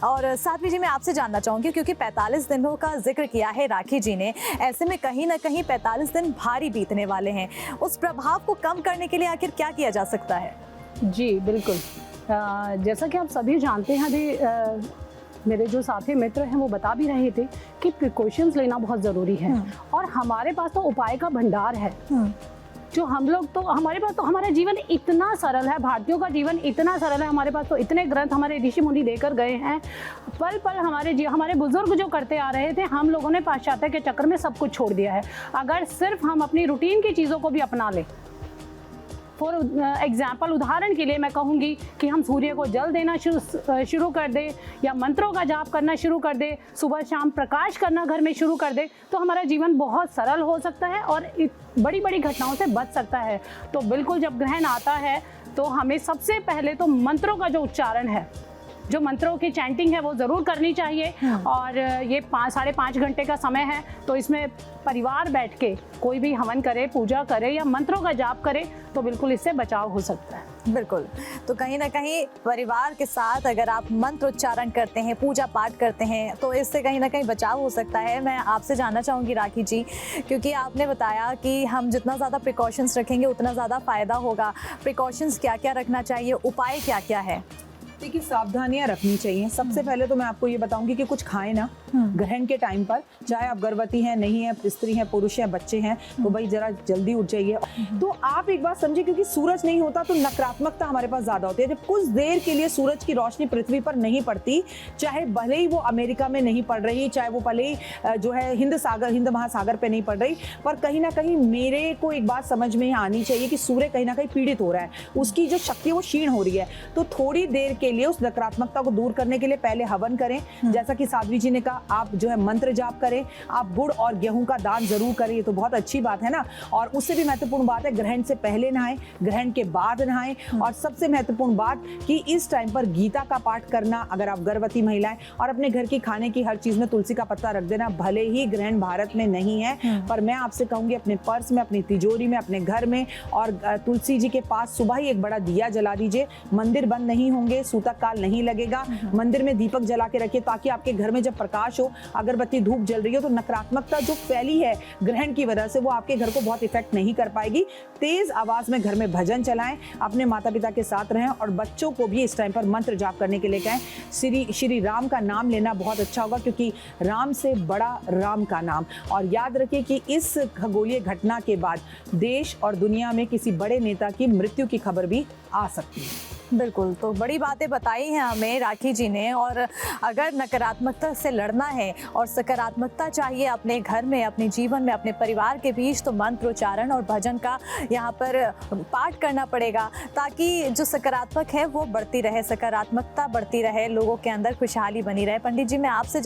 और साध्वी जी मैं आपसे जानना चाहूँगी, क्योंकि 45 दिनों का जिक्र किया है राखी जी ने, ऐसे में कहीं ना कहीं 45 दिन भारी बीतने वाले हैं, उस प्रभाव को कम करने के लिए आखिर क्या किया जा सकता है? जी बिल्कुल। जैसा कि आप सभी जानते हैं, अभी मेरे जो साथी मित्र हैं वो बता भी रहे थे कि प्रिकॉशंस लेना बहुत ज़रूरी है और हमारे पास तो उपाय का भंडार है। जो हम लोग तो, हमारे पास तो, हमारा जीवन इतना सरल है, भारतीयों का जीवन इतना सरल है, हमारे पास तो इतने ग्रंथ हमारे ऋषि मुनि देकर गए हैं। पल पल हमारे बुजुर्ग जो करते आ रहे थे, हम लोगों ने पाश्चात्य के चक्कर में सब कुछ छोड़ दिया है। अगर सिर्फ हम अपनी रूटीन की चीज़ों को भी अपना लें, फॉर एग्जाम्पल, उदाहरण के लिए मैं कहूँगी कि हम सूर्य को जल देना शुरू कर दें या मंत्रों का जाप करना शुरू कर दें, सुबह शाम प्रकाश करना घर में शुरू कर दें, तो हमारा जीवन बहुत सरल हो सकता है और बड़ी बड़ी घटनाओं से बच सकता है। तो बिल्कुल जब ग्रहण आता है तो हमें सबसे पहले तो मंत्रों का जो उच्चारण है, जो मंत्रों की चैंटिंग है वो ज़रूर करनी चाहिए। और ये 5-5.5 घंटे का समय है, तो इसमें परिवार बैठ के कोई भी हवन करे, पूजा करे या मंत्रों का जाप करे तो बिल्कुल इससे बचाव हो सकता है। बिल्कुल। तो कहीं ना कहीं परिवार के साथ अगर आप मंत्र उच्चारण करते हैं, पूजा पाठ करते हैं, तो इससे कहीं ना कहीं बचाव हो सकता है। मैं आपसे जानना चाहूँगी राखी जी, क्योंकि आपने बताया कि हम जितना ज़्यादा प्रिकॉशंस रखेंगे उतना ज़्यादा फ़ायदा होगा। प्रिकॉशंस क्या क्या रखना चाहिए, उपाय क्या क्या है? देखिए, सावधानियां रखनी चाहिए। सबसे पहले तो मैं आपको ये बताऊंगी कि कुछ खाएं ना ग्रहण के टाइम पर, चाहे आप गर्भवती हैं, नहीं है, स्त्री हैं, पुरुष हैं, बच्चे हैं, तो भाई जरा जल्दी उठ जाइए। तो आप एक बात समझिए, क्योंकि सूरज नहीं होता तो नकारात्मकता हमारे पास ज्यादा होती है। जब कुछ देर के लिए सूरज की रोशनी पृथ्वी पर नहीं पड़ती, चाहे भले ही वो अमेरिका में नहीं पड़ रही, चाहे वो भले ही जो है हिंद महासागर पे नहीं पड़ रही, पर कहीं ना कहीं मेरे को एक बात समझ में आनी चाहिए कि सूर्य कहीं ना कहीं पीड़ित हो रहा है, उसकी जो शक्ति है वो क्षीण हो रही है। तो थोड़ी देर के लिए उस नकारात्मकता को दूर करने के लिए पहले हवन करें, जैसा कि साध्वी जी ने कहा, आप जो है मंत्र जाप करें, आप गुड़ और गेहूं का दान जरूर करें, ये तो बहुत अच्छी बात है ना। और उससे भी महत्वपूर्ण बात है, ग्रहण से पहले नहाएं, ग्रहण के बाद नहाएं, और सबसे महत्वपूर्ण बात कि इस टाइम पर गीता का पाठ करना, अगर आप गर्भवती महिलाएं, और अपने घर की खाने की हर चीज में तुलसी का पत्ता रख देना। भले ही ग्रहण भारत में नहीं है, पर मैं आपसे कहूंगी अपने पर्स में, अपनी तिजोरी में, अपने घर में और तुलसी जी के पास सुबह ही एक बड़ा दिया जला दीजिए। मंदिर बंद नहीं होंगे, सूतक काल नहीं लगेगा, मंदिर में दीपक जला के रखिए, ताकि आपके घर में जब प्रकाश हो, अगरबत्ती धूप जल रही हो, तो नकारात्मकता जो फैली है ग्रहण की वजह से वो आपके घर को बहुत इफेक्ट नहीं कर पाएगी। तेज आवाज में घर में भजन चलाएं, अपने माता पिता के साथ रहें और बच्चों को भी इस टाइम पर मंत्र जाप करने के लिए कहें। श्री राम का नाम लेना बहुत अच्छा होगा, क्योंकि राम से बड़ा राम का नाम। और याद रखिए कि इस खगोलीय घटना के बाद देश और दुनिया में किसी बड़े नेता की मृत्यु की खबर भी आ सकती है। बिल्कुल। तो बड़ी बातें बताई हैं हमें राखी जी ने, और अगर नकारात्मकता से लड़ना है और सकारात्मकता चाहिए अपने घर में, अपने जीवन में, अपने परिवार के बीच, तो मंत्रोच्चारण और भजन का यहाँ पर पाठ करना पड़ेगा, ताकि जो सकारात्मक है वो बढ़ती रहे, सकारात्मकता बढ़ती रहे, लोगों के अंदर खुशहाली बनी रहे। पंडित जी मैं आपसे